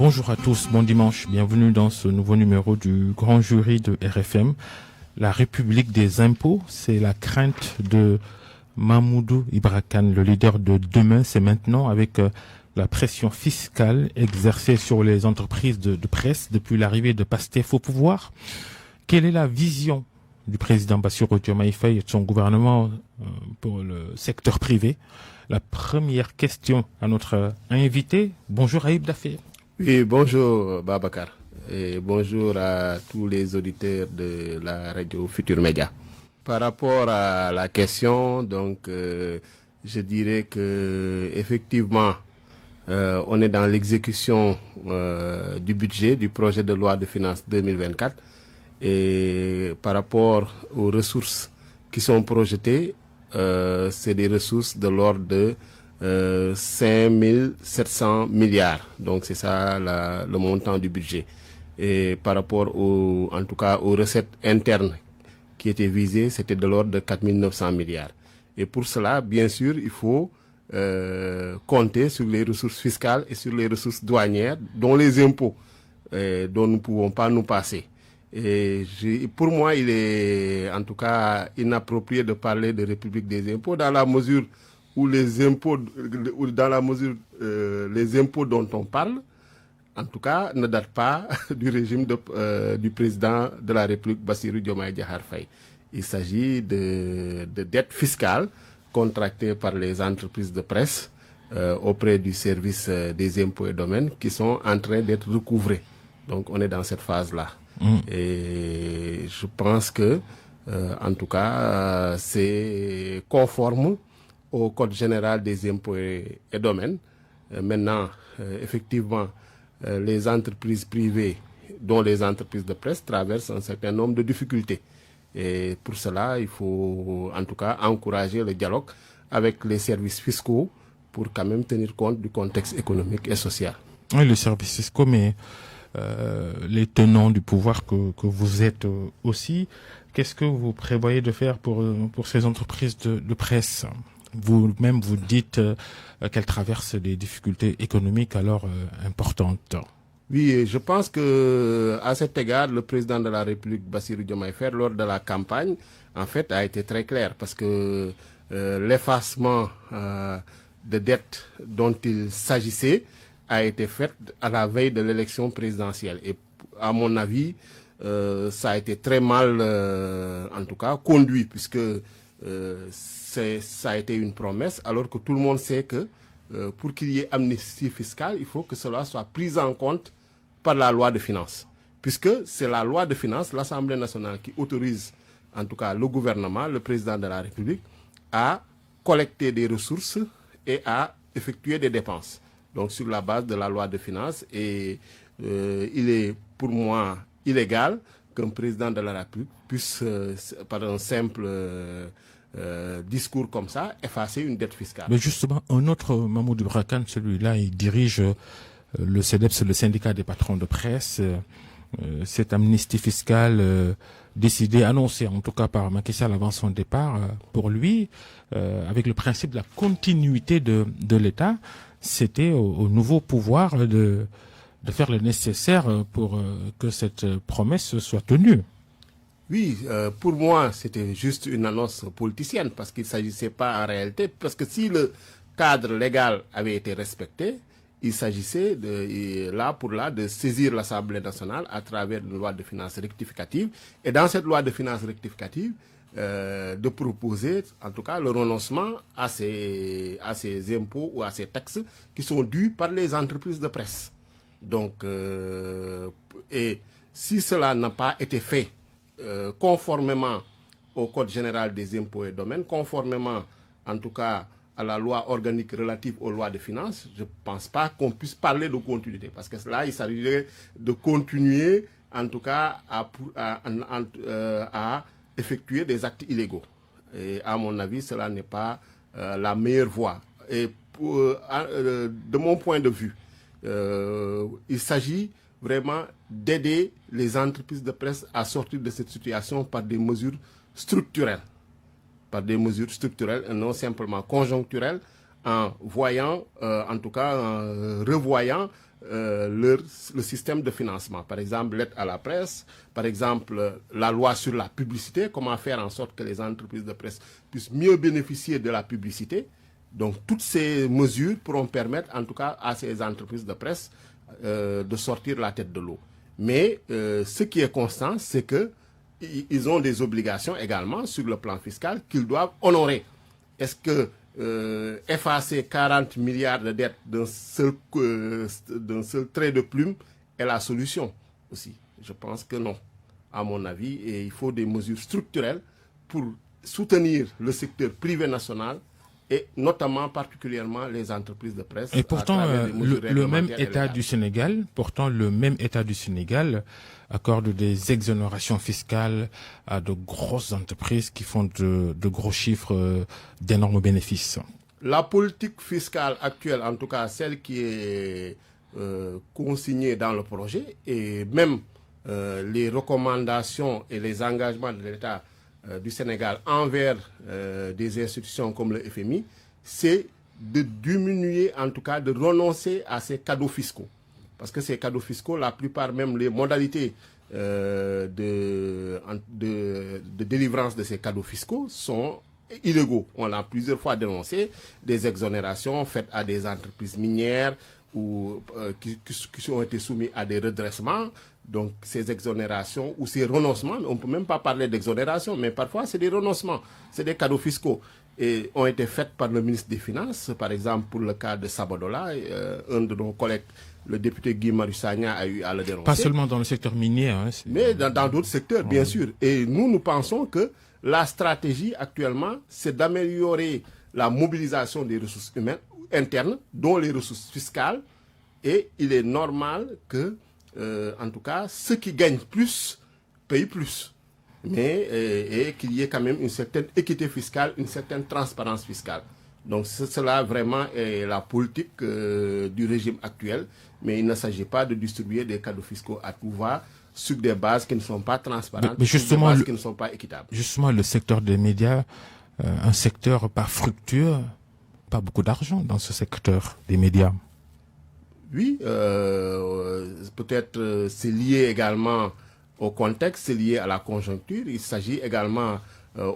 Bonjour à tous, bon dimanche, bienvenue dans ce nouveau numéro du grand jury de RFM. La République des impôts, c'est la crainte de Mamoudou Ibra Kane, le leader de demain, c'est maintenant avec la pression fiscale exercée sur les entreprises de presse depuis l'arrivée de Pastef au pouvoir. Quelle est la vision du président Bassirou Diomaye Faye et de son gouvernement pour le secteur privé? La première question à notre invité. Bonjour Aïb Dafé. Oui, bonjour Babacar et bonjour à tous les auditeurs de la radio Futur Média. Par rapport à la question, donc je dirais que effectivement on est dans l'exécution du budget du projet de loi de finances 2024 et par rapport aux ressources qui sont projetées, c'est des ressources de l'ordre de 5 700 milliards. Donc c'est ça le montant du budget. Et par rapport en tout cas aux recettes internes qui étaient visées, c'était de l'ordre de 4 900 milliards. Et pour cela, bien sûr, il faut compter sur les ressources fiscales et sur les ressources douanières, dont les impôts, dont nous ne pouvons pas nous passer. Et pour moi, il est en tout cas inapproprié de parler de République des impôts dans la mesure où les impôts dont on parle, en tout cas, ne datent pas du régime du président de la République, Bassirou Diomaye Diakhar Faye. Il s'agit de dettes fiscales contractées par les entreprises de presse auprès du service des impôts et domaines qui sont en train d'être recouvrées. Donc, on est dans cette phase-là. Et je pense que, en tout cas, c'est conforme au Code général des impôts et domaines. Maintenant, effectivement, les entreprises privées, dont les entreprises de presse, traversent un certain nombre de difficultés. Et pour cela, il faut en tout cas encourager le dialogue avec les services fiscaux pour quand même tenir compte du contexte économique et social. Oui, les services fiscaux, mais les tenants du pouvoir que vous êtes aussi, qu'est-ce que vous prévoyez de faire pour ces entreprises de presse? Vous-même, vous dites qu'elles traversent des difficultés économiques alors importantes. Oui, je pense que à cet égard, le président de la République, Bassirou Diomaye Faye, lors de la campagne, en fait, a été très clair parce que l'effacement de dettes dont il s'agissait a été fait à la veille de l'élection présidentielle. Et à mon avis, ça a été très mal, en tout cas, conduit puisque ça a été une promesse, alors que tout le monde sait que pour qu'il y ait amnistie fiscale, il faut que cela soit pris en compte par la loi de finances. Puisque c'est la loi de finances, l'Assemblée nationale, qui autorise en tout cas le gouvernement, le président de la République, à collecter des ressources et à effectuer des dépenses. Donc sur la base de la loi de finances, et il est pour moi illégal qu'un président de la République puisse, par un simple discours comme ça, effacer une dette fiscale. Mais justement, un autre Mamoudou Ibra Kane, celui-là, il dirige le CEDEPS, le syndicat des patrons de presse. Cette amnistie fiscale décidée, annoncée en tout cas par Macky Sall avant son départ, pour lui, avec le principe de la continuité de l'État, c'était au nouveau pouvoir de faire le nécessaire pour que cette promesse soit tenue. Oui, pour moi, c'était juste une annonce politicienne parce qu'il ne s'agissait pas en réalité, parce que si le cadre légal avait été respecté, il s'agissait de saisir l'Assemblée nationale à travers une loi de finances rectificative. Et dans cette loi de finances rectificative, de proposer en tout cas le renoncement à ces impôts ou à ces taxes qui sont dus par les entreprises de presse. Donc, et si cela n'a pas été fait conformément au Code général des impôts et domaines, conformément en tout cas à la loi organique relative aux lois de finances, je ne pense pas qu'on puisse parler de continuité. Parce que là, il s'agirait de continuer, en tout cas, à effectuer des actes illégaux. Et à mon avis, cela n'est pas la meilleure voie. Et de mon point de vue, il s'agit vraiment d'aider les entreprises de presse à sortir de cette situation par des mesures structurelles. Et non simplement conjoncturelles, en voyant, en tout cas en revoyant le système de financement. Par exemple, l'aide à la presse, par exemple, la loi sur la publicité, comment faire en sorte que les entreprises de presse puissent mieux bénéficier de la publicité. Donc, toutes ces mesures pourront permettre, en tout cas, à ces entreprises de presse de sortir la tête de l'eau. Mais ce qui est constant, c'est qu'ils ont des obligations également sur le plan fiscal qu'ils doivent honorer. Est-ce que effacer 40 milliards de dettes d'un seul trait de plume est la solution aussi? Je pense que non, à mon avis. Et il faut des mesures structurelles pour soutenir le secteur privé national et notamment particulièrement les entreprises de presse. Et pourtant, le même État du Sénégal, accorde des exonérations fiscales à de grosses entreprises qui font de gros chiffres, d'énormes bénéfices. La politique fiscale actuelle, en tout cas celle qui est consignée dans le projet, et même les recommandations et les engagements de l'État du Sénégal envers des institutions comme le FMI, c'est de diminuer, en tout cas de renoncer à ces cadeaux fiscaux. Parce que ces cadeaux fiscaux, la plupart, même les modalités de délivrance de ces cadeaux fiscaux sont illégaux. On l'a plusieurs fois dénoncé, des exonérations faites à des entreprises minières ou qui ont été soumises à des redressements. Donc ces exonérations ou ces renoncements, on ne peut même pas parler d'exonération, mais parfois c'est des renoncements, c'est des cadeaux fiscaux. Et ont été faites par le ministre des Finances, par exemple pour le cas de Sabodola, un de nos collègues, le député Guy Marussagna, a eu à le dénoncer. Pas seulement dans le secteur minier. Hein, mais dans d'autres secteurs, bien sûr. Et nous pensons que la stratégie actuellement, c'est d'améliorer la mobilisation des ressources humaines internes, dont les ressources fiscales. Et il est normal que, en tout cas, ceux qui gagnent plus payent plus. Mais et qu'il y ait quand même une certaine équité fiscale, une certaine transparence fiscale. Donc cela vraiment est la politique du régime actuel, mais il ne s'agit pas de distribuer des cadeaux fiscaux à tout va sur des bases qui ne sont pas transparentes, mais justement, sur des bases qui ne sont pas équitables. Justement, le secteur des médias, un secteur pas fructueux, pas beaucoup d'argent dans ce secteur des médias. Oui, peut-être c'est lié également au contexte, c'est lié à la conjoncture. Il s'agit également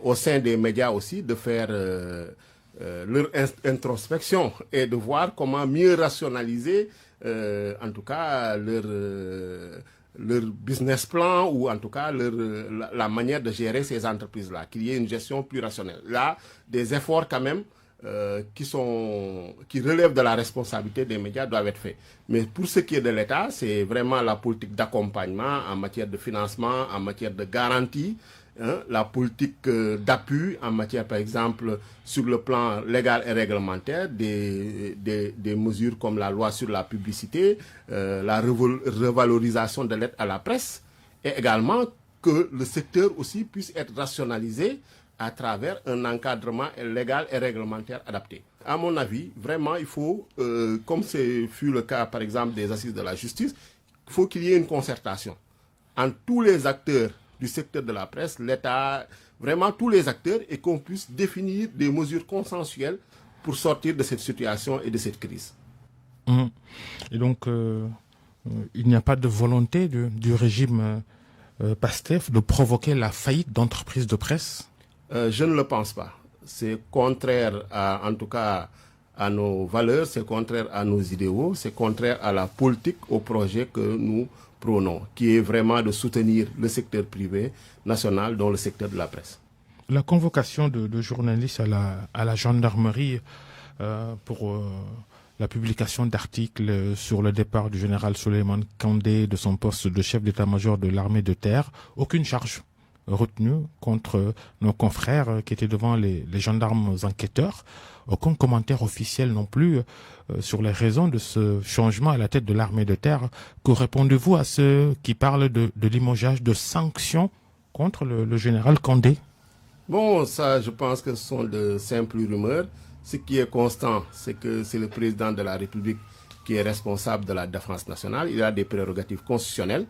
au sein des médias aussi de faire leur introspection et de voir comment mieux rationaliser en tout cas leur business plan ou en tout cas la manière de gérer ces entreprises-là, qu'il y ait une gestion plus rationnelle. Là, des efforts quand même qui relèvent de la responsabilité des médias doivent être faits. Mais pour ce qui est de l'État, c'est vraiment la politique d'accompagnement en matière de financement, en matière de garantie, la politique d'appui en matière, par exemple, sur le plan légal et réglementaire, des mesures comme la loi sur la publicité, la revalorisation de l'aide à la presse, et également que le secteur aussi puisse être rationalisé à travers un encadrement légal et réglementaire adapté. À mon avis, vraiment, il faut, comme fut le cas, par exemple, des assises de la justice, il faut qu'il y ait une concertation entre tous les acteurs du secteur de la presse, l'État, vraiment tous les acteurs, et qu'on puisse définir des mesures consensuelles pour sortir de cette situation et de cette crise. Et donc, il n'y a pas de volonté du régime PASTEF de provoquer la faillite d'entreprises de presse? Je ne le pense pas. C'est contraire en tout cas à nos valeurs, c'est contraire à nos idéaux, c'est contraire à la politique, au projet que nous prônons, qui est vraiment de soutenir le secteur privé national, dont le secteur de la presse. La convocation de journalistes à la gendarmerie pour la publication d'articles sur le départ du général Souleymane Kandé de son poste de chef d'état-major de l'armée de terre, aucune charge retenue contre nos confrères qui étaient devant les gendarmes enquêteurs. Aucun commentaire officiel non plus sur les raisons de ce changement à la tête de l'armée de terre. Que répondez-vous à ceux qui parlent de limogeage, de sanctions contre le général Kandé? Bon, ça, je pense que ce sont de simples rumeurs. Ce qui est constant, c'est que c'est le président de la République qui est responsable de la défense nationale. Il a des prérogatives constitutionnelles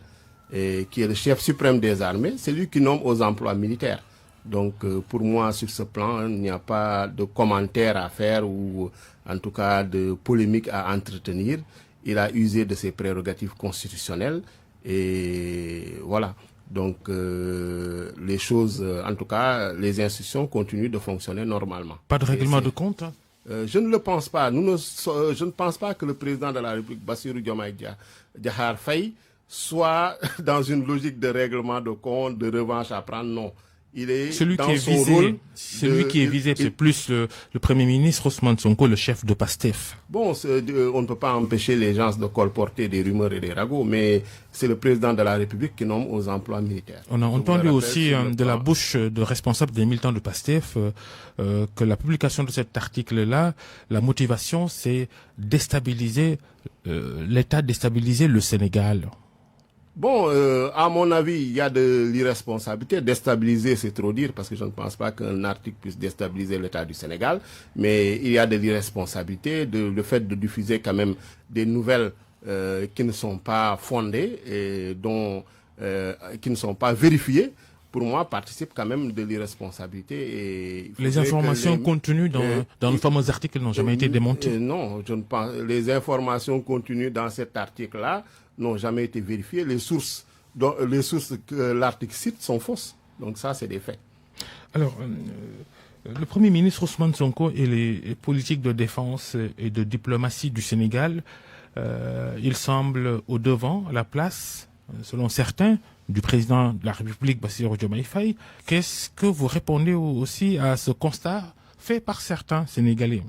et qui est le chef suprême des armées. C'est lui qui nomme aux emplois militaires. Donc pour moi, sur ce plan, il n'y a pas de commentaires à faire ou en tout cas de polémique à entretenir. Il a usé de ses prérogatives constitutionnelles et voilà. Donc les choses, en tout cas, les institutions continuent de fonctionner normalement. Pas de règlement de compte, hein? Je ne le pense pas. Je ne pense pas que le président de la République, Bassirou Diomaye Diakhar Faye, soit dans une logique de règlement de compte, de revanche à prendre. Non. Il est celui dans qui est son visé, rôle. Celui qui est visé, c'est plus le Premier ministre Ousmane Sonko, le chef de PASTEF. Bon, on ne peut pas empêcher les gens de colporter des rumeurs et des ragots, mais c'est le président de la République qui nomme aux emplois militaires. On a entendu aussi de la bouche de responsables des militants de PASTEF que la publication de cet article-là, la motivation, c'est déstabiliser l'État, déstabiliser le Sénégal. Bon, à mon avis, il y a de l'irresponsabilité. Déstabiliser, c'est trop dire, parce que je ne pense pas qu'un article puisse déstabiliser l'État du Sénégal. Mais il y a de l'irresponsabilité, le fait de diffuser quand même des nouvelles qui ne sont pas fondées et qui ne sont pas vérifiées. Pour moi, participe quand même de l'irresponsabilité. Les informations contenues dans le fameux article n'ont jamais été démontées. Non, je ne pense. Les informations contenues dans cet article-là n'ont jamais été vérifiées. Les sources que l'article cite sont fausses. Donc ça, c'est des faits. Alors, le Premier ministre Ousmane Sonko et les politiques de défense et de diplomatie du Sénégal, il semble au devant, à la place, selon certains, du président de la République, Bassirou Diomaye Faye. Qu'est-ce que vous répondez aussi à ce constat fait par certains Sénégalais?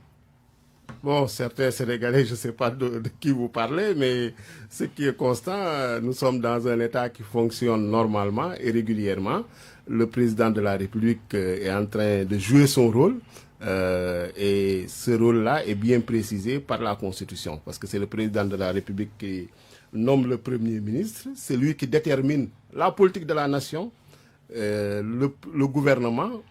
Bon, certains Sénégalais, je ne sais pas de qui vous parlez, mais ce qui est constant, nous sommes dans un État qui fonctionne normalement et régulièrement. Le président de la République est en train de jouer son rôle et ce rôle-là est bien précisé par la Constitution, parce que c'est le président de la République qui nomme le Premier ministre, c'est lui qui détermine la politique de la nation, le gouvernement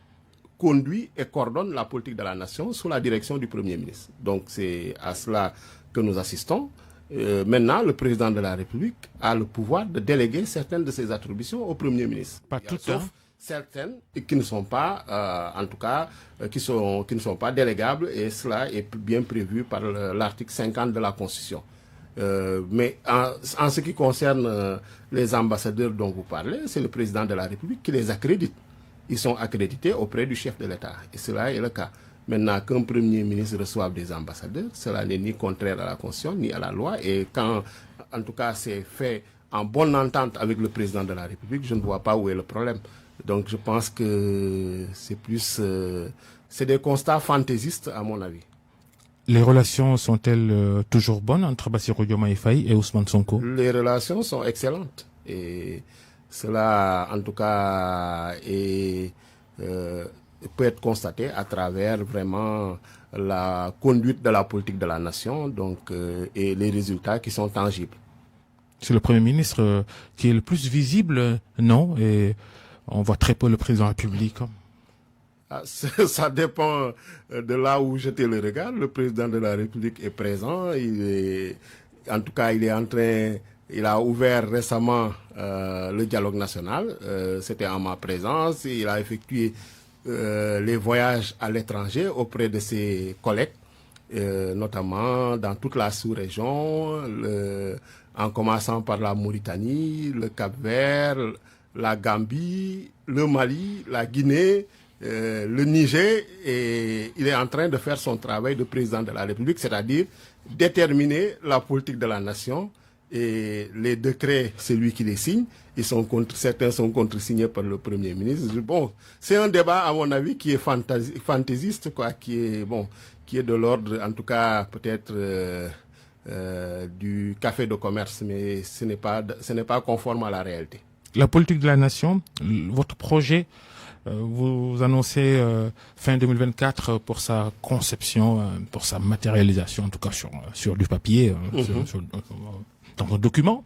conduit et coordonne la politique de la nation sous la direction du Premier ministre. Donc c'est à cela que nous assistons. Maintenant, le président de la République a le pouvoir de déléguer certaines de ses attributions au Premier ministre. Pas toutes, sauf certaines qui ne sont pas, en tout cas, qui ne sont pas délégables, et cela est bien prévu par l'article 50 de la Constitution. Mais en ce qui concerne les ambassadeurs dont vous parlez, c'est le président de la République qui les accrédite. Ils sont accrédités auprès du chef de l'État. Et cela est le cas. Maintenant, qu'un Premier ministre reçoive des ambassadeurs, cela n'est ni contraire à la Constitution, ni à la loi. Et quand, en tout cas, c'est fait en bonne entente avec le président de la République, je ne vois pas où est le problème. Donc, je pense que c'est plus... c'est des constats fantaisistes, à mon avis. Les relations sont-elles toujours bonnes entre Bassirou Diomaye Faye et Ousmane Sonko? Les relations sont excellentes. Et cela, en tout cas, peut être constaté à travers vraiment la conduite de la politique de la nation, donc, et les résultats qui sont tangibles. C'est le Premier ministre qui est le plus visible, non? Et on voit très peu le président de la République. Ça dépend de là où jeter le regard. Le président de la République est présent. En tout cas, il a ouvert récemment le dialogue national. C'était en ma présence. Il a effectué les voyages à l'étranger auprès de ses collègues, notamment dans toute la sous-région, en commençant par la Mauritanie, le Cap-Vert, la Gambie, le Mali, la Guinée, le Niger, et il est en train de faire son travail de président de la République, c'est-à-dire déterminer la politique de la nation. Et les décrets, c'est lui qui les signe. Certains sont contresignés par le Premier ministre. Bon, c'est un débat, à mon avis, qui est fantaisiste, quoi, qui est de l'ordre, en tout cas, peut-être du café de commerce, mais ce n'est pas conforme à la réalité. La politique de la nation, votre projet, vous annoncez fin 2024 pour sa conception, pour sa matérialisation, en tout cas sur du papier, dans un document.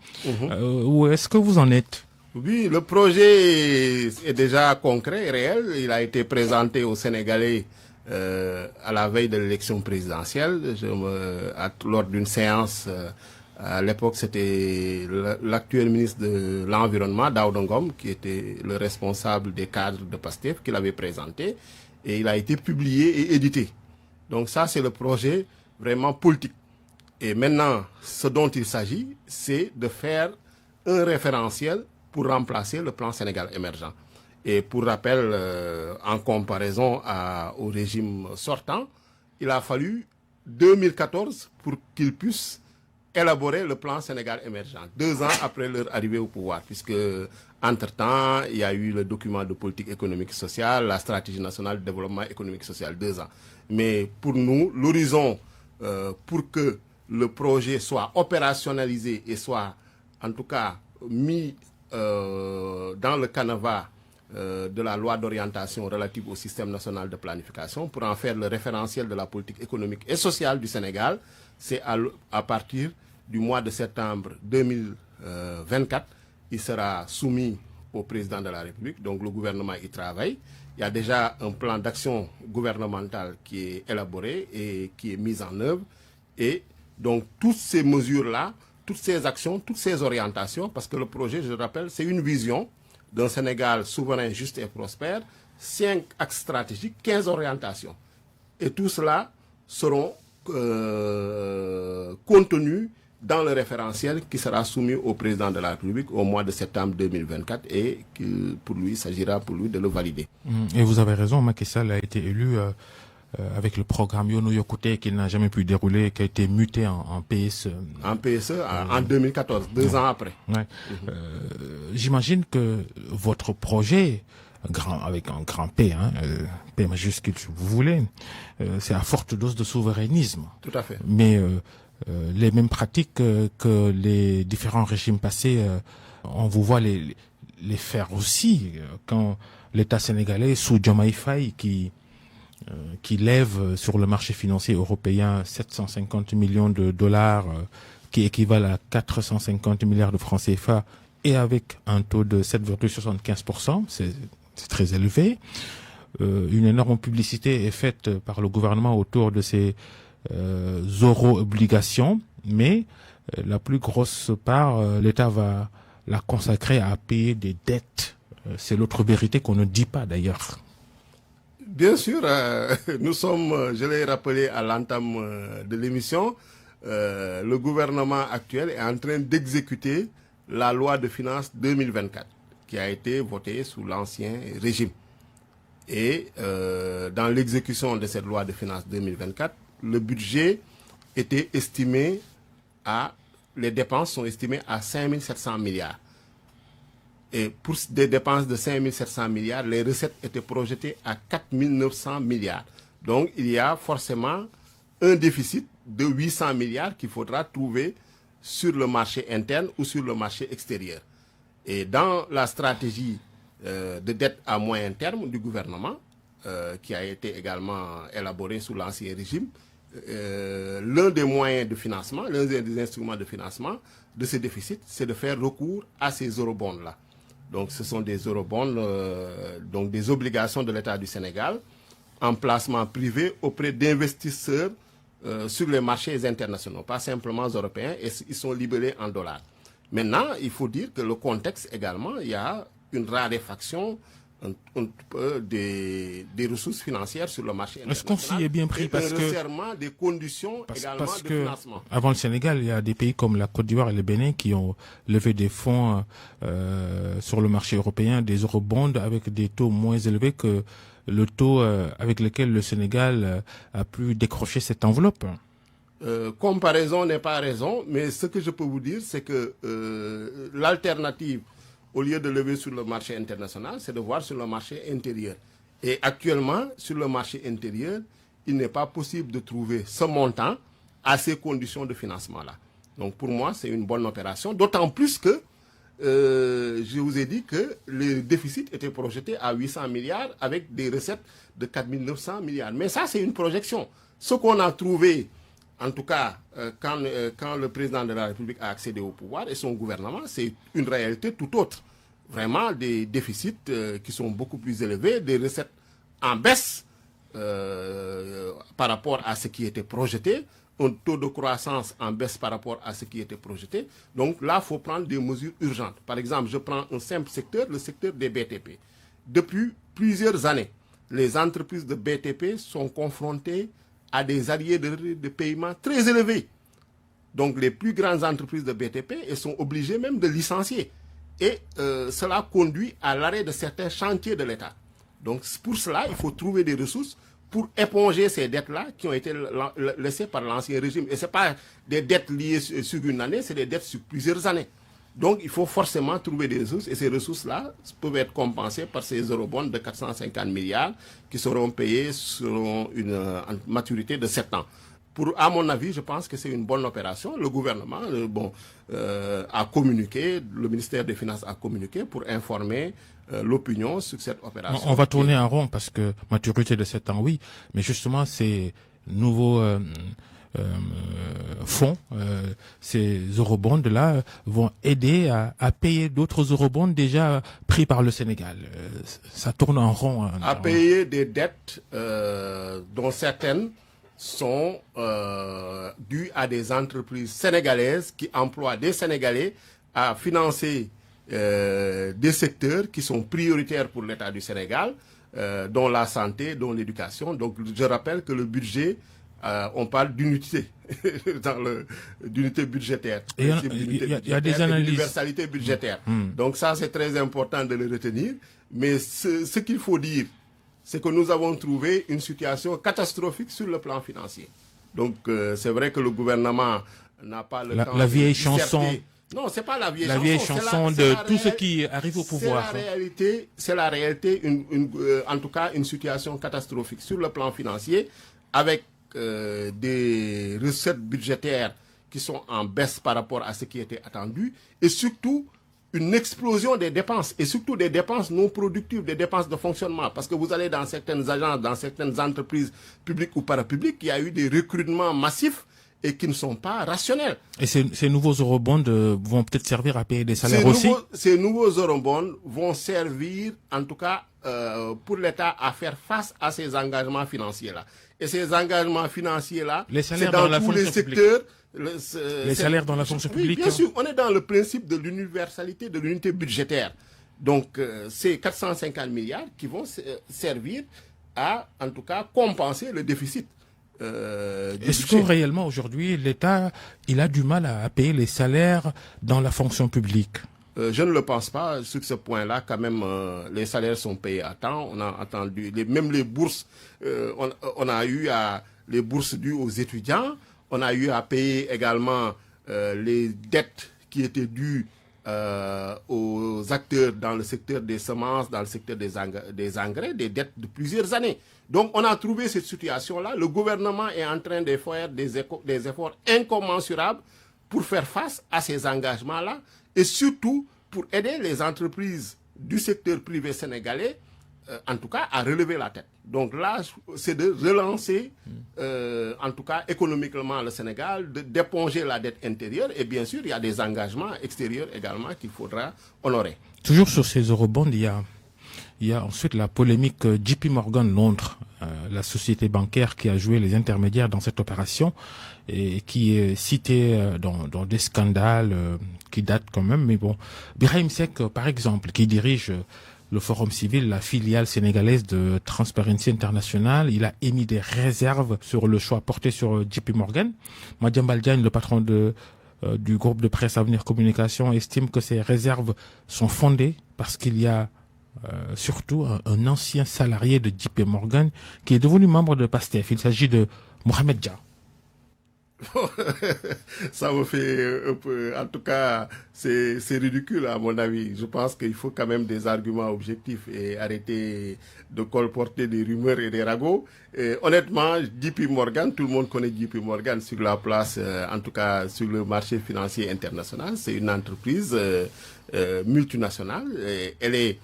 Où est-ce que vous en êtes? Oui, le projet est déjà concret et réel. Il a été présenté aux Sénégalais à la veille de l'élection présidentielle, lors d'une séance À l'époque, c'était l'actuel ministre de l'Environnement, Daouda Ngom, qui était le responsable des cadres de PASTEF, qui l'avait présenté. Et il a été publié et édité. Donc ça, c'est le projet vraiment politique. Et maintenant, ce dont il s'agit, c'est de faire un référentiel pour remplacer le plan Sénégal émergent. Et pour rappel, en comparaison au régime sortant, il a fallu 2014 pour qu'il puisse élaborer le plan Sénégal émergent, 2 ans après leur arrivée au pouvoir, puisque entre-temps, il y a eu le document de politique économique et sociale, la stratégie nationale de développement économique et social, 2 ans. Mais pour nous, l'horizon pour que le projet soit opérationnalisé et soit en tout cas mis dans le canevas de la loi d'orientation relative au système national de planification pour en faire le référentiel de la politique économique et sociale du Sénégal, c'est à partir du mois de septembre 2024, il sera soumis au président de la République, donc le gouvernement y travaille. Il y a déjà un plan d'action gouvernemental qui est élaboré et qui est mis en œuvre. Et donc toutes ces mesures-là, toutes ces actions, toutes ces orientations, parce que le projet, je le rappelle, c'est une vision d'un Sénégal souverain, juste et prospère, 5 axes stratégiques, 15 orientations. Et tout cela seront contenus dans le référentiel qui sera soumis au président de la République au mois de septembre 2024 et que pour lui, il s'agira pour lui de le valider. Et vous avez raison, Macky Sall a été élu avec le programme Yono Yokote qui n'a jamais pu dérouler, qui a été muté en PSE. En PSE en 2014, 2 ans après. Ouais. J'imagine que votre projet, avec un grand P, P majuscule si vous voulez, c'est à forte dose de souverainisme. Tout à fait. Mais les mêmes pratiques que les différents régimes passés, on vous voit les faire aussi quand l'État sénégalais sous Diomaye Faye qui lève sur le marché financier européen 750 millions de dollars qui équivalent à 450 milliards de francs CFA et avec un taux de 7,75%, c'est très élevé. Une énorme publicité est faite par le gouvernement autour de ces euro-obligations, mais la plus grosse part, l'État va la consacrer à payer des dettes. C'est l'autre vérité qu'on ne dit pas d'ailleurs. Bien sûr, nous sommes, je l'ai rappelé à l'entame de l'émission, le gouvernement actuel est en train d'exécuter la loi de finances 2024 qui a été votée sous l'ancien régime. Et dans l'exécution de cette loi de finances 2024, le budget était estimé les dépenses sont estimées à 5 700 milliards. Et pour des dépenses de 5 700 milliards, les recettes étaient projetées à 4 900 milliards. Donc, il y a forcément un déficit de 800 milliards qu'il faudra trouver sur le marché interne ou sur le marché extérieur. Et dans la stratégie de dette à moyen terme du gouvernement, qui a été également élaborée sous l'ancien régime, l'un des moyens de financement, l'un des instruments de financement de ce déficit, c'est de faire recours à ces eurobonds-là. Donc, ce sont des eurobonds, donc des obligations de l'État du Sénégal en placement privé auprès d'investisseurs sur les marchés internationaux, pas simplement européens, et ils sont libellés en dollars. Maintenant, il faut dire que le contexte également, il y a une raréfaction des ressources financières sur le marché international. Est-ce qu'on s'y est bien pris parce que resserrement des conditions également de financement. Avant le Sénégal, il y a des pays comme la Côte d'Ivoire et le Bénin qui ont levé des fonds sur le marché européen, des eurobonds avec des taux moins élevés que le taux avec lequel le Sénégal a pu décrocher cette enveloppe. Comparaison n'est pas raison, mais ce que je peux vous dire, c'est que l'alternative, au lieu de lever sur le marché international, c'est de voir sur le marché intérieur. Et actuellement, sur le marché intérieur, il n'est pas possible de trouver ce montant à ces conditions de financement-là. Donc pour moi, c'est une bonne opération, d'autant plus que je vous ai dit que le déficit était projeté à 800 milliards avec des recettes de 4 900 milliards. Mais ça, c'est une projection. Ce qu'on a trouvé, en tout cas, quand le président de la République a accédé au pouvoir et son gouvernement, c'est une réalité tout autre. Vraiment des déficits qui sont beaucoup plus élevés, des recettes en baisse par rapport à ce qui était projeté, un taux de croissance en baisse par rapport à ce qui était projeté. Donc là, il faut prendre des mesures urgentes. Par exemple, je prends un simple secteur, le secteur des BTP. Depuis plusieurs années, les entreprises de BTP sont confrontées à des arriérés de paiement très élevés. Donc les plus grandes entreprises de BTP, elles sont obligées même de licencier. Et cela conduit à l'arrêt de certains chantiers de l'État. Donc pour cela, il faut trouver des ressources pour éponger ces dettes-là qui ont été laissées par l'ancien régime. Et ce n'est pas des dettes liées sur une année, c'est des dettes sur plusieurs années. Donc il faut forcément trouver des ressources et ces ressources-là peuvent être compensées par ces eurobonds de 450 milliards qui seront payés selon une maturité de 7 ans. À mon avis, je pense que c'est une bonne opération. Le gouvernement a communiqué, le ministère des Finances a communiqué pour informer l'opinion sur cette opération. On va tourner en rond parce que maturité de 7 ans, oui, mais justement ces nouveaux fonds, ces eurobonds-là vont aider à payer d'autres eurobonds déjà pris par le Sénégal. Ça tourne en rond. À payer des dettes dont certaines sont dues à des entreprises sénégalaises qui emploient des Sénégalais à financer des secteurs qui sont prioritaires pour l'État du Sénégal, dont la santé, dont l'éducation. Donc je rappelle que le budget, on parle d'unité, d'unité budgétaire. Il y a des analyses. D'universalité budgétaire. Donc ça, c'est très important de le retenir. Mais ce qu'il faut dire, c'est que nous avons trouvé une situation catastrophique sur le plan financier. Donc c'est vrai que le gouvernement n'a pas le temps la vieille de chanson. Non, c'est pas la vieille chanson. La vieille chanson de tout ce qui arrive au pouvoir. C'est la réalité, en tout cas une situation catastrophique sur le plan financier, avec des recettes budgétaires qui sont en baisse par rapport à ce qui était attendu, et surtout une explosion des dépenses, et surtout des dépenses non productives, des dépenses de fonctionnement. Parce que vous allez dans certaines agences, dans certaines entreprises publiques ou parapubliques, il y a eu des recrutements massifs et qui ne sont pas rationnels. Et ces nouveaux eurobonds vont peut-être servir à payer des salaires aussi? Ces nouveaux eurobonds vont servir, en tout cas, pour l'État à faire face à ces engagements financiers-là. Et ces engagements financiers-là, c'est dans tous les secteurs. Les salaires dans la fonction publique. Oui, bien sûr, on est dans le principe de l'universalité, de l'unité budgétaire. Donc, c'est 450 milliards qui vont servir à, en tout cas, compenser le déficit. Est-ce que réellement, aujourd'hui, l'État, il a du mal à payer les salaires dans la fonction publique? Je ne le pense pas. Sur ce point-là, quand même, les salaires sont payés à temps. On a attendu, même les bourses, on a eu les bourses dues aux étudiants. On a eu à payer également les dettes qui étaient dues aux acteurs dans le secteur des semences, dans le secteur des engrais, des dettes de plusieurs années. Donc on a trouvé cette situation-là. Le gouvernement est en train de faire des efforts incommensurables pour faire face à ces engagements-là et surtout pour aider les entreprises du secteur privé sénégalais, en tout cas, à relever la tête. Donc là, c'est de relancer, en tout cas économiquement, le Sénégal, d'éponger la dette intérieure. Et bien sûr, il y a des engagements extérieurs également qu'il faudra honorer. Toujours sur ces eurobonds, il y a ensuite la polémique JP Morgan Londres, la société bancaire qui a joué les intermédiaires dans cette opération et qui est citée dans des scandales qui datent quand même. Mais bon, Birahim Seck, par exemple, qui dirige le Forum civil, la filiale sénégalaise de Transparency International, il a émis des réserves sur le choix porté sur JP Morgan. Madiambal Diagne, le patron du groupe de presse Avenir Communication, estime que ces réserves sont fondées parce qu'il y a surtout un ancien salarié de JP Morgan qui est devenu membre de PASTEF. Il s'agit de Mohamed Dia. Ça me fait un peu, en tout cas, c'est ridicule à mon avis. Je pense qu'il faut quand même des arguments objectifs et arrêter de colporter des rumeurs et des ragots. Et honnêtement, JP Morgan, tout le monde connaît JP Morgan sur la place, en tout cas sur le marché financier international. C'est une entreprise multinationale. Et elle est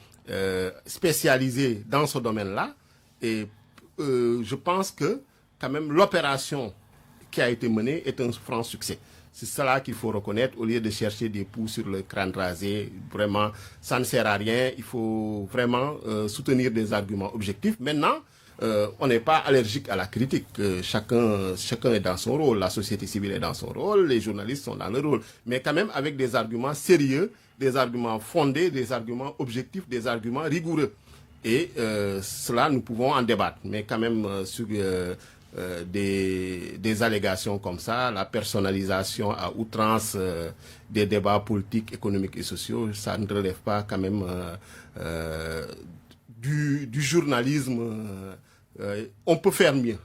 spécialisée dans ce domaine-là. Et je pense que quand même l'opération qui a été menée est un franc succès. C'est cela qu'il faut reconnaître au lieu de chercher des poux sur le crâne rasé. Vraiment, ça ne sert à rien. Il faut vraiment soutenir des arguments objectifs. Maintenant, on n'est pas allergique à la critique. Chacun est dans son rôle. La société civile est dans son rôle. Les journalistes sont dans leur rôle. Mais quand même avec des arguments sérieux, des arguments fondés, des arguments objectifs, des arguments rigoureux. Et cela, nous pouvons en débattre. Mais quand même, sur des allégations comme ça, la personnalisation à outrance des débats politiques, économiques et sociaux, ça ne relève pas quand même du journalisme. On peut faire mieux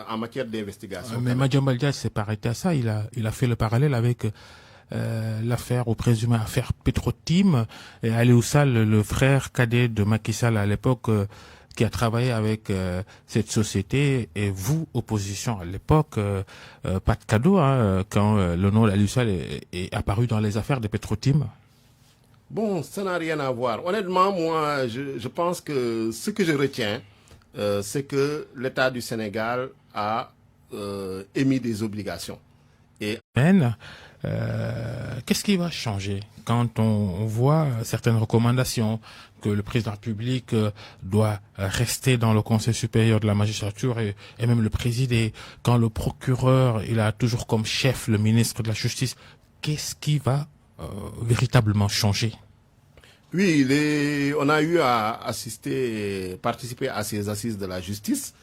en matière d'investigation. Mais Madiambal Diagne s'est pas arrêté à ça. Il a fait le parallèle avec l'affaire ou présumée affaire Petrotim et Aliou Sall, le frère cadet de Macky Sall à l'époque, qui a travaillé avec cette société, et vous, opposition à l'époque, pas de cadeau quand le nom d'Aliou Sall est apparu dans les affaires de Petrotim. Bon, ça n'a rien à voir. Honnêtement, moi, je pense que ce que je retiens, c'est que l'État du Sénégal a émis des obligations. Et qu'est-ce qui va changer quand on voit certaines recommandations que le président de la République doit rester dans le Conseil supérieur de la magistrature et même le présider, quand le procureur, il a toujours comme chef le ministre de la Justice? Qu'est-ce qui va véritablement changer? Oui, on a eu à participer à ces assises de la justice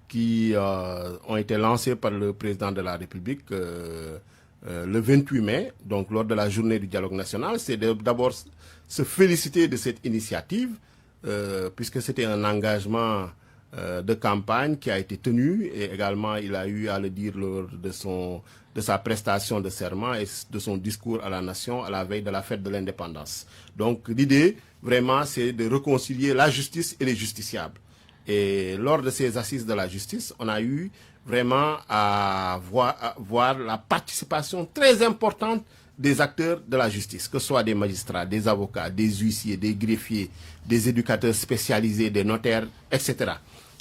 qui ont été lancées par le président de la République le 28 mai, donc lors de la journée du dialogue national. C'est d'abord se féliciter de cette initiative, puisque c'était un engagement de campagne qui a été tenu, et également il a eu à le dire lors de sa prestation de serment et de son discours à la nation à la veille de la fête de l'indépendance. Donc l'idée, vraiment, c'est de réconcilier la justice et les justiciables. Et lors de ces assises de la justice, on a eu vraiment à voir la participation très importante des acteurs de la justice, que ce soit des magistrats, des avocats, des huissiers, des greffiers, des éducateurs spécialisés, des notaires, etc.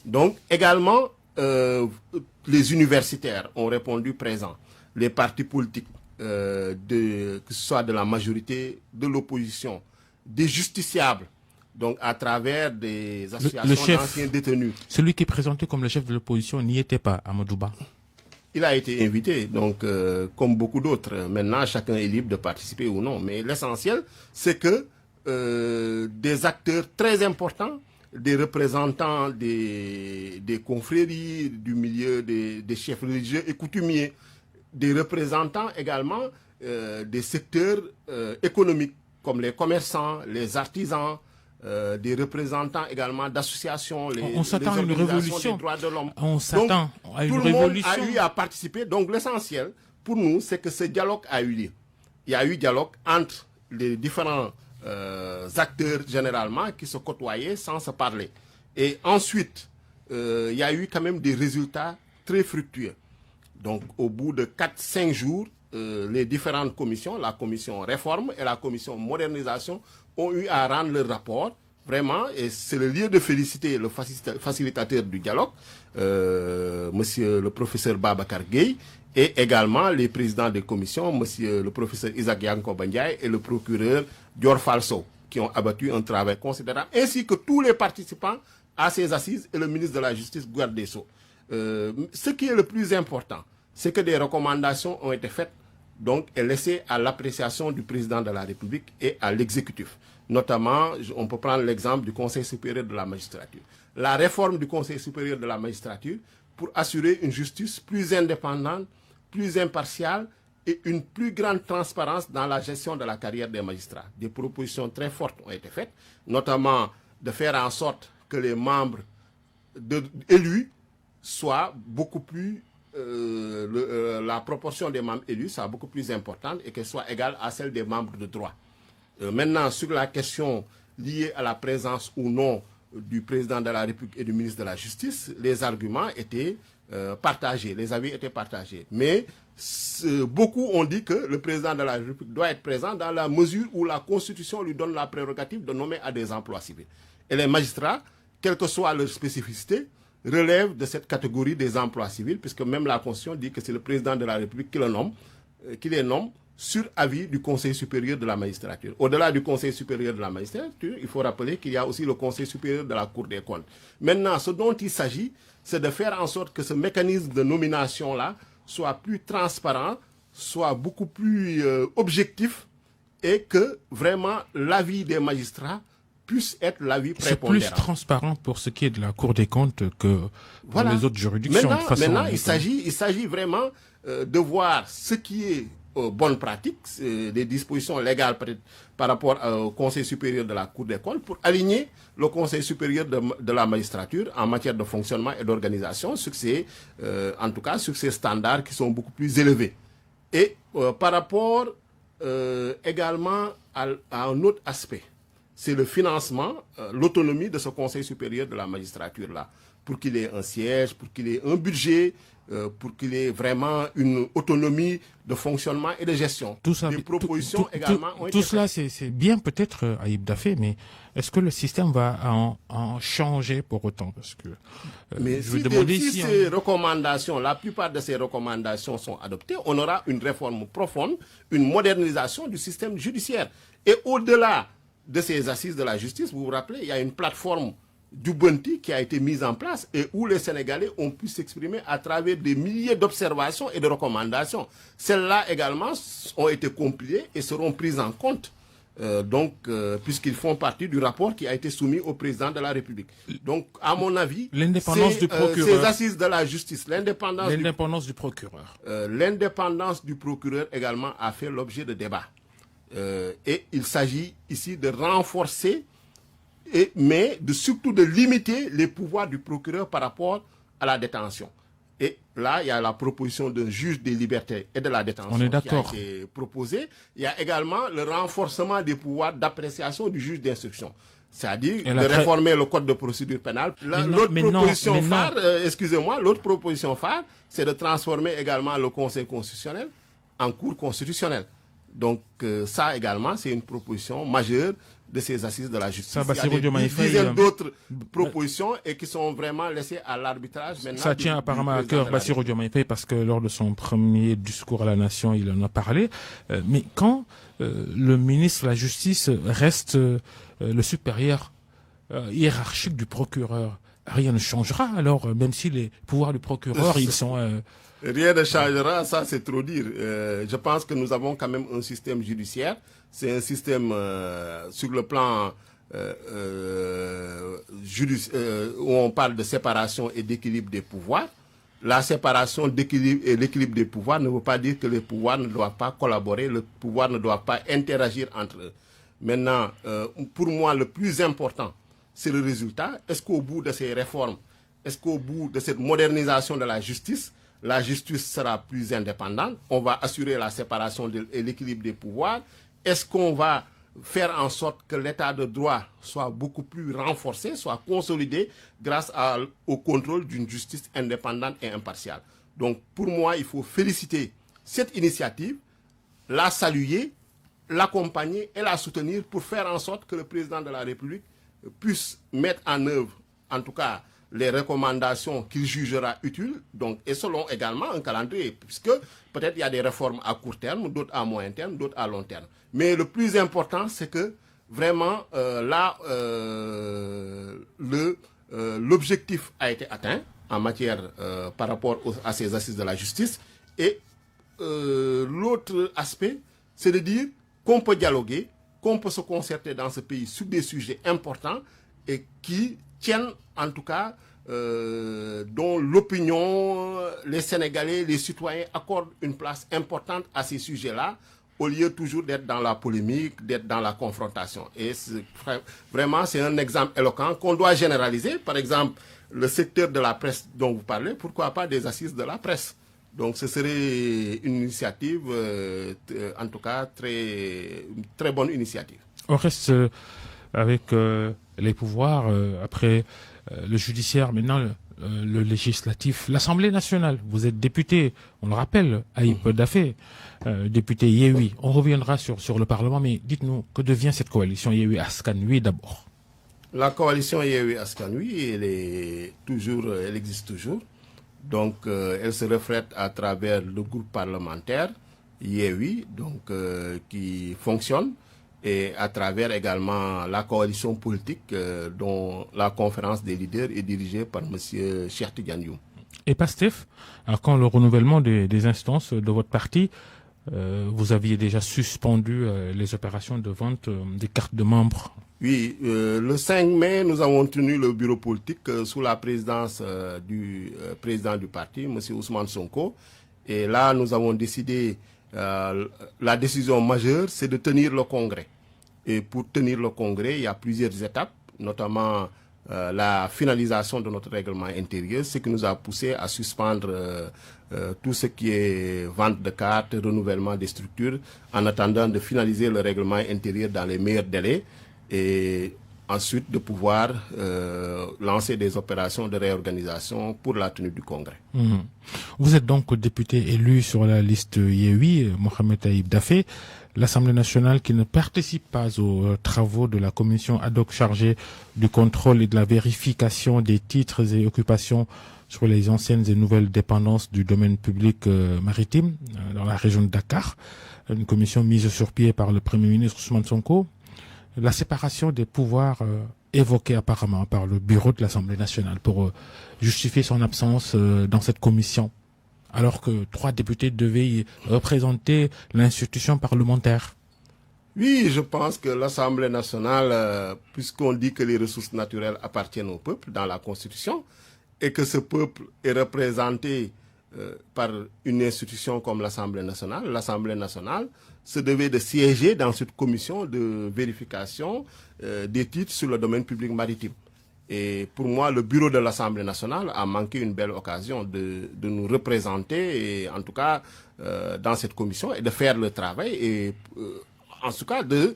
Donc également, les universitaires ont répondu présents, les partis politiques, que ce soit de la majorité, de l'opposition, des justiciables, donc à travers des associations d'anciens détenus. Celui qui est présenté comme le chef de l'opposition n'y était pas, Amadou Ba. Il a été invité, donc comme beaucoup d'autres. Maintenant, chacun est libre de participer ou non. Mais l'essentiel, c'est que des acteurs très importants, des représentants des confréries, du milieu des chefs religieux et coutumiers, des représentants également des secteurs économiques, comme les commerçants, les artisans, des représentants également d'associations, on s'attend à une révolution des droits de l'homme. On s'attend à une révolution. Tout le monde a eu à participer. Donc l'essentiel pour nous, c'est que ce dialogue a eu lieu. Il y a eu dialogue entre les différents acteurs généralement qui se côtoyaient sans se parler. Et ensuite, il y a eu quand même des résultats très fructueux. Donc au bout de 4-5 jours, les différentes commissions, la commission réforme et la commission modernisation, ont eu à rendre leur rapport, vraiment, et c'est le lieu de féliciter le facilitateur du dialogue, monsieur le professeur Babacar Gueye, et également les présidents des commissions, monsieur le professeur Isaac Yankoba Ndiaye et le procureur Dior Falso, qui ont abattu un travail considérable, ainsi que tous les participants à ces assises et le ministre de la Justice, garde des Sceaux. Ce qui est le plus important, c'est que des recommandations ont été faites, donc, est laissée à l'appréciation du président de la République et à l'exécutif. Notamment, on peut prendre l'exemple du Conseil supérieur de la magistrature. La réforme du Conseil supérieur de la magistrature pour assurer une justice plus indépendante, plus impartiale et une plus grande transparence dans la gestion de la carrière des magistrats. Des propositions très fortes ont été faites, notamment de faire en sorte que les membres élus soient beaucoup plus... la proportion des membres élus soit beaucoup plus importante et qu'elle soit égale à celle des membres de droit. Maintenant, sur la question liée à la présence ou non du président de la République et du ministre de la Justice, les arguments étaient partagés, les avis étaient partagés. Mais beaucoup ont dit que le président de la République doit être présent dans la mesure où la Constitution lui donne la prérogative de nommer à des emplois civils. Et les magistrats, quelle que soit leur spécificité, relève de cette catégorie des emplois civils, puisque même la Constitution dit que c'est le président de la République qui les nomme sur avis du Conseil supérieur de la magistrature. Au-delà du Conseil supérieur de la magistrature, il faut rappeler qu'il y a aussi le Conseil supérieur de la Cour des comptes. Maintenant, ce dont il s'agit, c'est de faire en sorte que ce mécanisme de nomination-là soit plus transparent, soit beaucoup plus objectif, et que vraiment l'avis des magistrats puisse être l'avis prépondérant. C'est plus transparent pour ce qui est de la Cour des comptes que pour les autres juridictions. Maintenant, il s'agit vraiment de voir ce qui est bonne pratique, des dispositions légales par rapport au Conseil supérieur de la Cour des comptes pour aligner le Conseil supérieur de la magistrature en matière de fonctionnement et d'organisation sur en tout cas sur ces standards qui sont beaucoup plus élevés. Et par rapport également à un autre aspect, c'est le financement, l'autonomie de ce Conseil supérieur de la magistrature-là, pour qu'il ait un siège, pour qu'il ait un budget, pour qu'il ait vraiment une autonomie de fonctionnement et de gestion. Tout ça, des propositions également ont été tout cela, c'est bien peut-être, Aïb Dafé, mais est-ce que le système va en changer pour autant? Parce que mais si ces recommandations, la plupart de ces recommandations sont adoptées, on aura une réforme profonde, une modernisation du système judiciaire. Et au-delà de ces assises de la justice, vous vous rappelez, il y a une plateforme d'Ubuntu qui a été mise en place et où les Sénégalais ont pu s'exprimer à travers des milliers d'observations et de recommandations. Celles-là également ont été compilées et seront prises en compte, puisqu'ils font partie du rapport qui a été soumis au président de la République. Donc, à mon avis, l'indépendance du procureur, ces assises de la justice, l'indépendance du procureur. L'indépendance du procureur également a fait l'objet de débats. Et il s'agit ici de renforcer mais surtout de limiter les pouvoirs du procureur par rapport à la détention. Et là, il y a la proposition d'un juge des libertés et de la détention qui a été proposée. Il y a également le renforcement des pouvoirs d'appréciation du juge d'instruction. C'est-à-dire de réformer le code de procédure pénale. L'autre proposition phare, c'est de transformer également le Conseil constitutionnel en Cour constitutionnelle. Donc ça également, c'est une proposition majeure de ces assises de la justice. Il y a des dizaines d'autres propositions et qui sont vraiment laissées à l'arbitrage. Ça tient apparemment à cœur Bassirou Diomaye Faye parce que lors de son premier discours à la nation, il en a parlé. Mais quand le ministre de la Justice reste le supérieur hiérarchique du procureur, rien ne changera. Alors, même si les pouvoirs du procureur, ils sont... Rien ne changera, ça c'est trop dire. Je pense que nous avons quand même un système judiciaire. C'est un système sur le plan où on parle de séparation et d'équilibre des pouvoirs. La séparation d'équilibre et l'équilibre des pouvoirs ne veut pas dire que les pouvoirs ne doivent pas collaborer, le pouvoir ne doit pas interagir entre eux. Maintenant, pour moi, le plus important, c'est le résultat. Est-ce qu'au bout de ces réformes, est-ce qu'au bout de cette modernisation de la justice sera plus indépendante? On va assurer la séparation et l'équilibre des pouvoirs. Est-ce qu'on va faire en sorte que l'état de droit soit beaucoup plus renforcé, soit consolidé grâce au contrôle d'une justice indépendante et impartiale? Donc, pour moi, il faut féliciter cette initiative, la saluer, l'accompagner et la soutenir pour faire en sorte que le président de la République puisse mettre en œuvre, en tout cas, les recommandations qu'il jugera utiles, donc, et selon également un calendrier, puisque peut-être il y a des réformes à court terme, d'autres à moyen terme, d'autres à long terme. Mais le plus important, c'est que vraiment, l'objectif a été atteint en matière par rapport à ces assises de la justice. Et l'autre aspect, c'est de dire qu'on peut dialoguer, qu'on peut se concerter dans ce pays sur des sujets importants et qui tiennent en tout cas dont l'opinion, les Sénégalais, les citoyens accordent une place importante à ces sujets-là au lieu toujours d'être dans la polémique, d'être dans la confrontation. Et vraiment, c'est un exemple éloquent qu'on doit généraliser. Par exemple, le secteur de la presse dont vous parlez, pourquoi pas des assises de la presse? Donc ce serait une initiative, en tout cas, très bonne initiative. On reste avec les pouvoirs, après le judiciaire, maintenant le législatif, l'Assemblée nationale. Vous êtes député, on le rappelle, Aïb Dafé, député Yewwi. On reviendra sur le Parlement, mais dites-nous, que devient cette coalition Yewwi Askan Wi d'abord? La coalition Yewwi Askan Wi, elle existe toujours. Donc, elle se reflète à travers le groupe parlementaire Yewwi, donc qui fonctionne, et à travers également la coalition politique dont la conférence des leaders est dirigée par M. Cheikh Tidiane Youm. Et PASTEF, alors quand le renouvellement des instances de votre parti, vous aviez déjà suspendu les opérations de vente des cartes de membres. Oui, le 5 mai, nous avons tenu le bureau politique sous la présidence du président du parti, M. Ousmane Sonko. Et là, nous avons décidé, la décision majeure, c'est de tenir le congrès. Et pour tenir le congrès, il y a plusieurs étapes, notamment la finalisation de notre règlement intérieur, ce qui nous a poussé à suspendre tout ce qui est vente de cartes, renouvellement des structures, en attendant de finaliser le règlement intérieur dans les meilleurs délais et ensuite de pouvoir lancer des opérations de réorganisation pour la tenue du congrès. Vous êtes donc député élu sur la liste Yewwi, Mohamed Taïb Daffé. L'Assemblée nationale qui ne participe pas aux travaux de la commission ad hoc chargée du contrôle et de la vérification des titres et occupations sur les anciennes et nouvelles dépendances du domaine public maritime dans la région de Dakar. Une commission mise sur pied par le Premier ministre Ousmane Sonko. La séparation des pouvoirs évoquée apparemment par le bureau de l'Assemblée nationale pour justifier son absence dans cette commission, alors que 3 députés devaient y représenter l'institution parlementaire. Oui, je pense que l'Assemblée nationale, puisqu'on dit que les ressources naturelles appartiennent au peuple dans la Constitution, et que ce peuple est représenté par une institution comme l'Assemblée nationale se devait de siéger dans cette commission de vérification des titres sur le domaine public maritime. Et pour moi, le bureau de l'Assemblée nationale a manqué une belle occasion de nous représenter, et en tout cas dans cette commission, et de faire le travail, et en tout cas de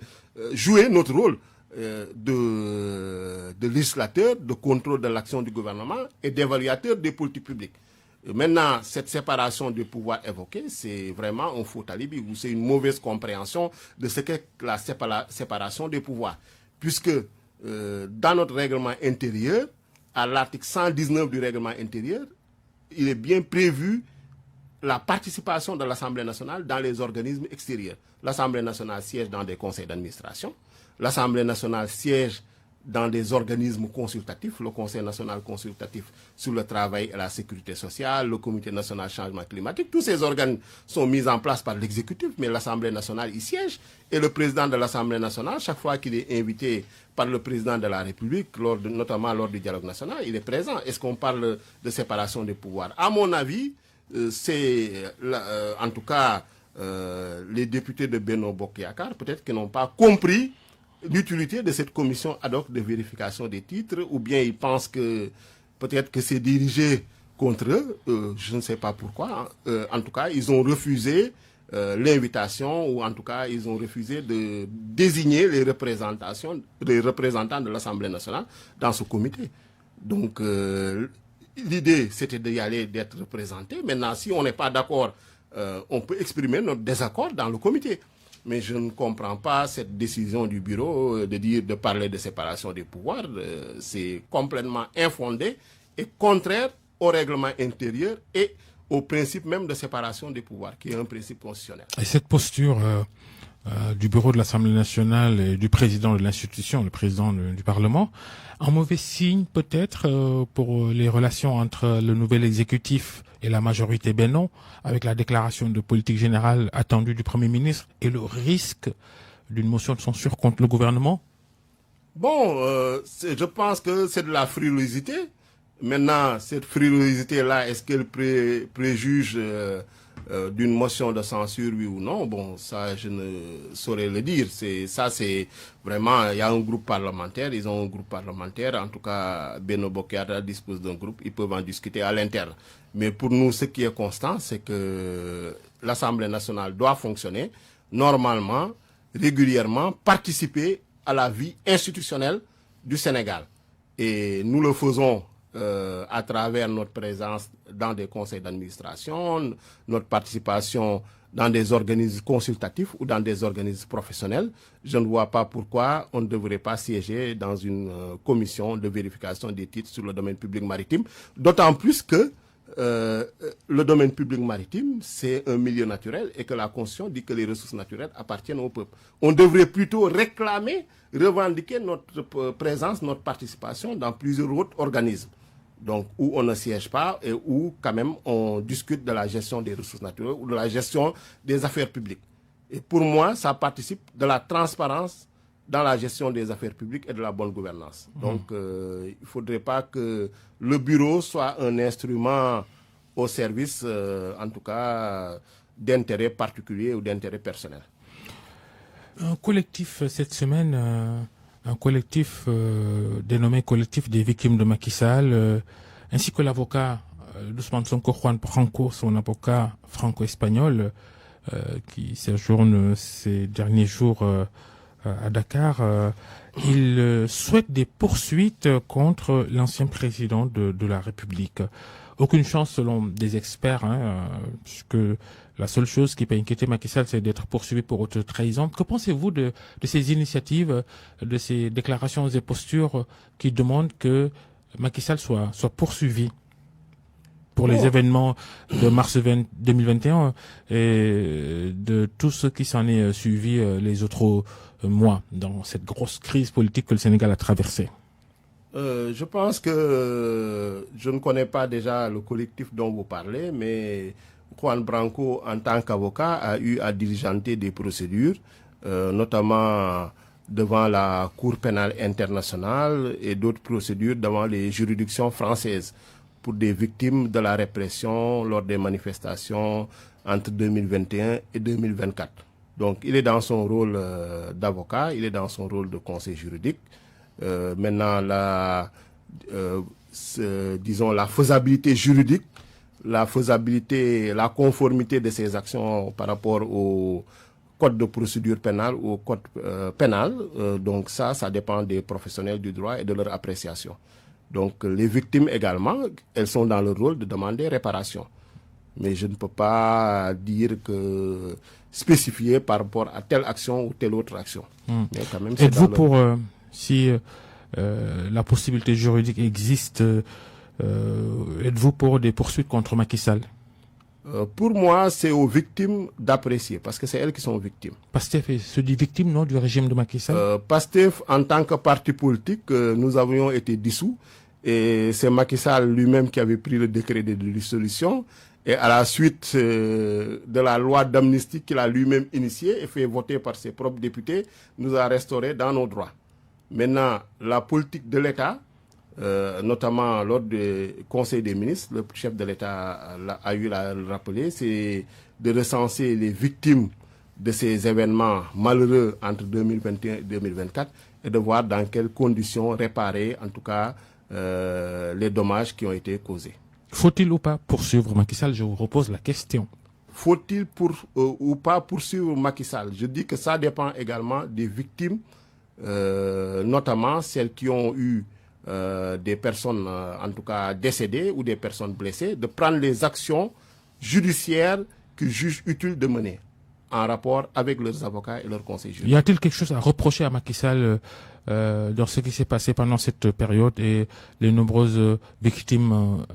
jouer notre rôle de législateur, de contrôle de l'action du gouvernement et d'évaluateur des politiques publiques. Maintenant, cette séparation des pouvoirs évoquée, c'est vraiment un faux alibi, ou c'est une mauvaise compréhension de ce qu'est la séparation des pouvoirs. Puisque dans notre règlement intérieur, à l'article 119 du règlement intérieur, il est bien prévu la participation de l'Assemblée nationale dans les organismes extérieurs. L'Assemblée nationale siège dans des conseils d'administration. L'Assemblée nationale siège dans des organismes consultatifs, le Conseil national consultatif sur le travail et la sécurité sociale, le Comité national changement climatique. Tous ces organes sont mis en place par l'exécutif, mais l'Assemblée nationale y siège. Et le président de l'Assemblée nationale, chaque fois qu'il est invité par le président de la République, notamment lors du dialogue national, il est présent. Est-ce qu'on parle de séparation des pouvoirs? À mon avis, c'est en tout cas les députés de Benno Bokk Yakaar peut-être qui n'ont pas compris l'utilité de cette commission ad hoc de vérification des titres, ou bien ils pensent que peut-être que c'est dirigé contre eux, je ne sais pas pourquoi. En tout cas, ils ont refusé l'invitation, ou en tout cas, ils ont refusé de désigner les représentants de l'Assemblée nationale dans ce comité. Donc, l'idée, c'était d'y aller, d'être représenté. Maintenant, si on n'est pas d'accord, on peut exprimer notre désaccord dans le comité. Mais je ne comprends pas cette décision du bureau de parler de séparation des pouvoirs. C'est complètement infondé et contraire au règlement intérieur et au principe même de séparation des pouvoirs, qui est un principe constitutionnel. Et cette posture du bureau de l'Assemblée nationale et du président de l'institution, le président du Parlement, un mauvais signe peut-être pour les relations entre le nouvel exécutif et la majorité Benno, avec la déclaration de politique générale attendue du Premier ministre et le risque d'une motion de censure contre le gouvernement? Bon, je pense que c'est de la frilosité. Maintenant, cette frilosité-là, est-ce qu'elle préjuge d'une motion de censure, oui ou non? Bon, ça, je ne saurais le dire. C'est vraiment, il y a un groupe parlementaire, ils ont un groupe parlementaire. En tout cas, Benno Bokk Yakaar dispose d'un groupe, ils peuvent en discuter à l'interne. Mais pour nous, ce qui est constant, c'est que l'Assemblée nationale doit fonctionner normalement, régulièrement, participer à la vie institutionnelle du Sénégal. Et nous le faisons à travers notre présence dans des conseils d'administration, notre participation dans des organismes consultatifs ou dans des organismes professionnels. Je ne vois pas pourquoi on ne devrait pas siéger dans une commission de vérification des titres sur le domaine public maritime, d'autant plus que le domaine public maritime, c'est un milieu naturel et que la Constitution dit que les ressources naturelles appartiennent au peuple. On devrait plutôt réclamer, revendiquer notre présence, notre participation dans plusieurs autres organismes. Donc, où on ne siège pas et où, quand même, on discute de la gestion des ressources naturelles ou de la gestion des affaires publiques. Et pour moi, ça participe de la transparence dans la gestion des affaires publiques et de la bonne gouvernance. Donc, il ne faudrait pas que le bureau soit un instrument au service, en tout cas, d'intérêts particuliers ou d'intérêts personnels. Un collectif cette semaine, un collectif dénommé Collectif des victimes de Macky Sall, ainsi que l'avocat d'Ousmane Sonko, Juan Branco, son avocat franco-espagnol, qui séjourne ces derniers jours à Dakar, il souhaite des poursuites contre l'ancien président de la République. Aucune chance selon des experts, puisque la seule chose qui peut inquiéter Macky Sall, c'est d'être poursuivi pour haute trahison. Que pensez-vous de ces initiatives, de ces déclarations et postures qui demandent que Macky Sall soit poursuivi pour les événements de mars 2021 et de tout ce qui s'en est suivi les autres mois dans cette grosse crise politique que le Sénégal a traversée? Je pense que je ne connais pas déjà le collectif dont vous parlez, mais Juan Branco, en tant qu'avocat, a eu à diligenter des procédures, notamment devant la Cour pénale internationale et d'autres procédures devant les juridictions françaises pour des victimes de la répression lors des manifestations entre 2021 et 2024. Donc, il est dans son rôle d'avocat, il est dans son rôle de conseil juridique. Maintenant, disons, la faisabilité juridique, la conformité de ces actions par rapport au code de procédure pénale ou au code pénal, donc ça dépend des professionnels du droit et de leur appréciation. Donc, les victimes également, elles sont dans le rôle de demander réparation. Mais je ne peux pas spécifier par rapport à telle action ou telle autre action. Mais quand même, êtes-vous pour, si la possibilité juridique existe, êtes-vous pour des poursuites contre Macky Sall? Pour moi, c'est aux victimes d'apprécier, parce que c'est elles qui sont victimes. Pastef se dit victime, non, du régime de Macky Sall? Pastef, en tant que parti politique, nous avions été dissous, et c'est Macky Sall lui-même qui avait pris le décret de dissolution, et à la suite de la loi d'amnistie qu'il a lui-même initiée et fait voter par ses propres députés, nous a restaurés dans nos droits. Maintenant, la politique de l'État, notamment lors du Conseil des ministres, le chef de l'État a eu à le rappeler, c'est de recenser les victimes de ces événements malheureux entre 2021 et 2024 et de voir dans quelles conditions réparer, en tout cas, les dommages qui ont été causés. Faut-il ou pas poursuivre Macky Sall? Je vous repose la question. Faut-il ou pas poursuivre Macky Sall? Je dis que ça dépend également des victimes, notamment celles qui ont eu des personnes, en tout cas décédées ou des personnes blessées, de prendre les actions judiciaires qu'ils jugent utiles de mener en rapport avec leurs avocats et leurs conseils juridiques. Y a-t-il quelque chose à reprocher à Macky Sall dans ce qui s'est passé pendant cette période et les nombreuses victimes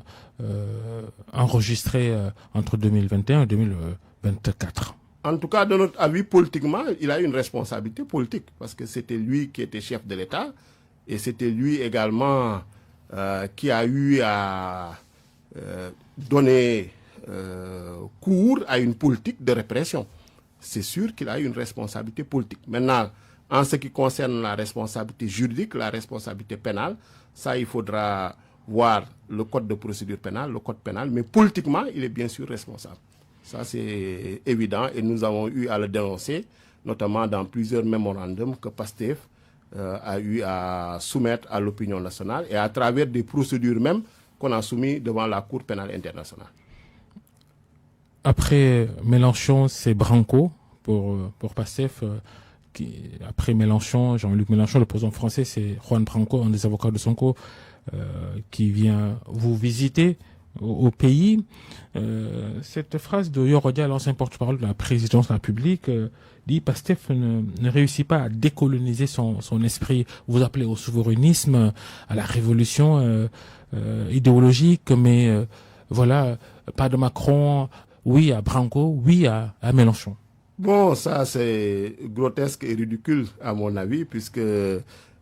enregistrées entre 2021 et 2024? En tout cas, de notre avis, politiquement, il a une responsabilité politique parce que c'était lui qui était chef de l'État et c'était lui également qui a eu à donner cours à une politique de répression. C'est sûr qu'il a une responsabilité politique. Maintenant, en ce qui concerne la responsabilité juridique, la responsabilité pénale, ça, il faudra voir le code de procédure pénale, le code pénal, mais politiquement, il est bien sûr responsable. Ça, c'est évident et nous avons eu à le dénoncer, notamment dans plusieurs mémorandums que Pastef a eu à soumettre à l'opinion nationale et à travers des procédures même qu'on a soumises devant la Cour pénale internationale. Après Mélenchon, c'est Branco pour Pastef. Après Mélenchon, Jean-Luc Mélenchon, le président français, c'est Juan Branco, un des avocats de Sonko, qui vient vous visiter au pays. Cette phrase de Yorodia, l'ancien porte-parole de la présidence de la République, dit Pastef ne réussit pas à décoloniser son esprit. Vous appelez au souverainisme, à la révolution idéologique, mais voilà, pas de Macron, oui à Branco, oui à Mélenchon. Bon, ça c'est grotesque et ridicule à mon avis, puisque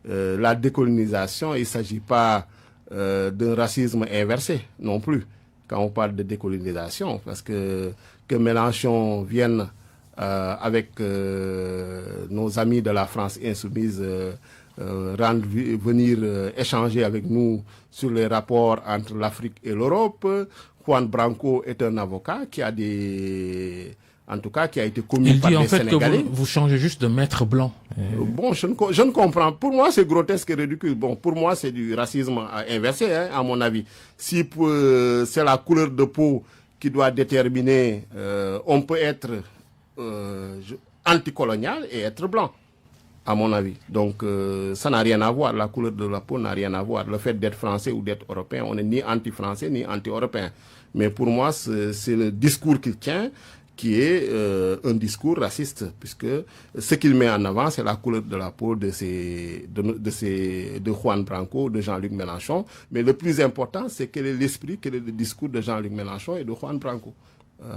la décolonisation, il ne s'agit pas d'un racisme inversé non plus, quand on parle de décolonisation, parce que Mélenchon vienne avec nos amis de la France insoumise venir échanger avec nous sur les rapports entre l'Afrique et l'Europe. Juan Branco est un avocat qui a en tout cas, qui a été commis par des Sénégalais. Il dit en fait que vous changez juste de maître blanc. Bon, je ne comprends. Pour moi, c'est grotesque et ridicule. Bon, pour moi, c'est du racisme inversé, hein, à mon avis. Si c'est la couleur de peau qui doit déterminer, on peut être anticolonial et être blanc, à mon avis. Donc, ça n'a rien à voir. La couleur de la peau n'a rien à voir. Le fait d'être français ou d'être européen, on n'est ni anti-français ni anti-européen. Mais pour moi, c'est le discours qu'il tient qui est un discours raciste, puisque ce qu'il met en avant, c'est la couleur de la peau de Juan Branco, de Jean-Luc Mélenchon. Mais le plus important, c'est quel est l'esprit, quel est le discours de Jean-Luc Mélenchon et de Juan Branco,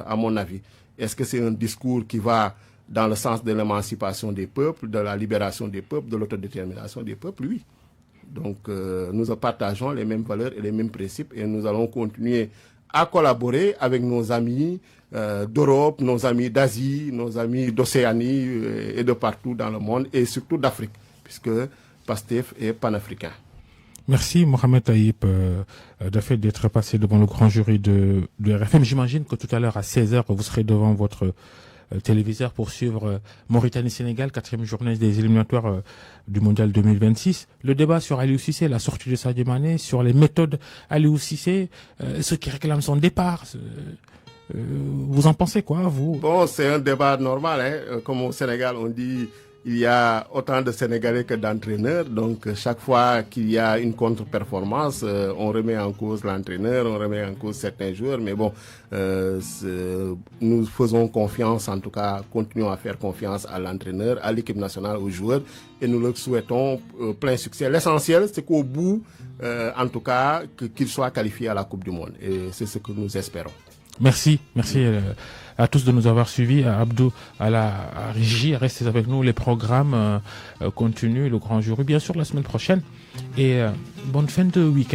à mon avis. Est-ce que c'est un discours qui va dans le sens de l'émancipation des peuples, de la libération des peuples, de l'autodétermination des peuples? Oui. Donc, nous partageons les mêmes valeurs et les mêmes principes, et nous allons continuer à collaborer avec nos amis d'Europe, nos amis d'Asie, nos amis d'Océanie et de partout dans le monde, et surtout d'Afrique, puisque PASTEF est panafricain. Merci Mohamed Taïb d'être passé devant le grand jury de RFM. J'imagine que tout à l'heure à 16h, vous serez devant votre téléviseur pour suivre Mauritanie-Sénégal, 4e journée des éliminatoires du Mondial 2026. Le débat sur Aliou Cissé, la sortie de Sadio Mané, sur les méthodes Aliou Cissé, ceux qui réclament son départ. Vous en pensez quoi, vous? Bon, c'est un débat normal, hein. Comme au Sénégal, on dit il y a autant de Sénégalais que d'entraîneurs. Donc, chaque fois qu'il y a une contre-performance, on remet en cause l'entraîneur, on remet en cause certains joueurs. Mais bon, nous faisons confiance, en tout cas, continuons à faire confiance à l'entraîneur, à l'équipe nationale, aux joueurs. Et nous leur souhaitons plein succès. L'essentiel, c'est qu'au bout, en tout cas, qu'ils soient qualifiés à la Coupe du Monde. Et c'est ce que nous espérons. Merci à tous de nous avoir suivis. Abdou à la régie, restez avec nous. Les programmes continuent, le grand jury, bien sûr, la semaine prochaine. Et bonne fin de week-end.